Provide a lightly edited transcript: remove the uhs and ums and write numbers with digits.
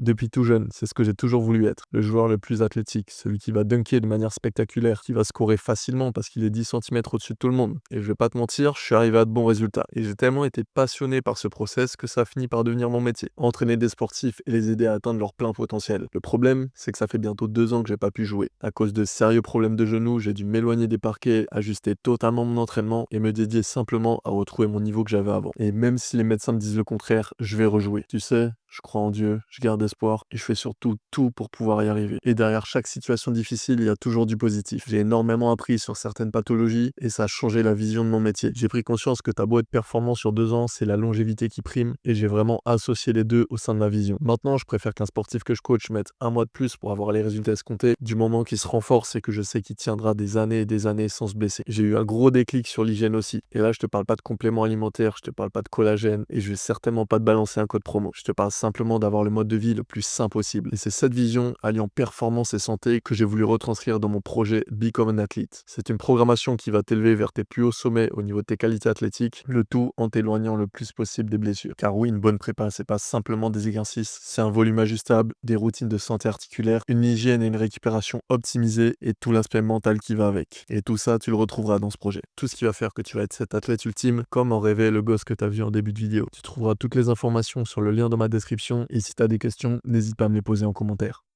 Depuis tout jeune, c'est ce que j'ai toujours voulu être. Le joueur le plus athlétique, celui qui va dunker de manière spectaculaire, qui va scorer facilement parce qu'il est 10 centimètres au-dessus de tout le monde. Et je vais pas te mentir, je suis arrivé à de bons résultats. Et j'ai tellement été passionné par ce process que ça a fini par devenir mon métier. Entraîner des sportifs et les aider à atteindre leur plein potentiel. Le problème, c'est que ça fait bientôt 2 ans que j'ai pas pu jouer. À cause de sérieux problèmes de genoux, j'ai dû m'éloigner des parquets, ajuster totalement mon entraînement et me dédier simplement à retrouver mon niveau que j'avais avant. Et même si les médecins me disent le contraire, je vais rejouer. Tu sais, je crois en Dieu, je garde espoir et je fais surtout tout pour pouvoir y arriver. Et derrière chaque situation difficile, il y a toujours du positif. J'ai énormément appris sur certaines pathologies et ça a changé la vision de mon métier. J'ai pris conscience que t'as beau être performant sur 2 ans, c'est la longévité qui prime et j'ai vraiment associé les deux au sein de ma vision. Maintenant, je préfère qu'un sportif que je coach mette 1 mois de plus pour avoir les résultats escomptés du moment qu'il se renforce et que je sais qu'il tiendra des années et des années sans se blesser. J'ai eu un gros déclic sur l'hygiène aussi. Et là, je te parle pas de compléments alimentaires, je te parle pas de collagène et je vais certainement pas te balancer un code promo. Je te parle simplement d'avoir le mode de vie le plus sain possible. Et c'est cette vision, alliant performance et santé, que j'ai voulu retranscrire dans mon projet Become an Athlete. C'est une programmation qui va t'élever vers tes plus hauts sommets au niveau de tes qualités athlétiques, le tout en t'éloignant le plus possible des blessures. Car oui, une bonne prépa, c'est pas simplement des exercices, c'est un volume ajustable, des routines de santé articulaire, une hygiène et une récupération optimisée et tout l'aspect mental qui va avec. Et tout ça, tu le retrouveras dans ce projet. Tout ce qui va faire que tu vas être cet athlète ultime, comme en rêvait le gosse que tu as vu en début de vidéo. Tu trouveras toutes les informations sur le lien dans ma description et si tu as des questions, n'hésite pas à me les poser en commentaire.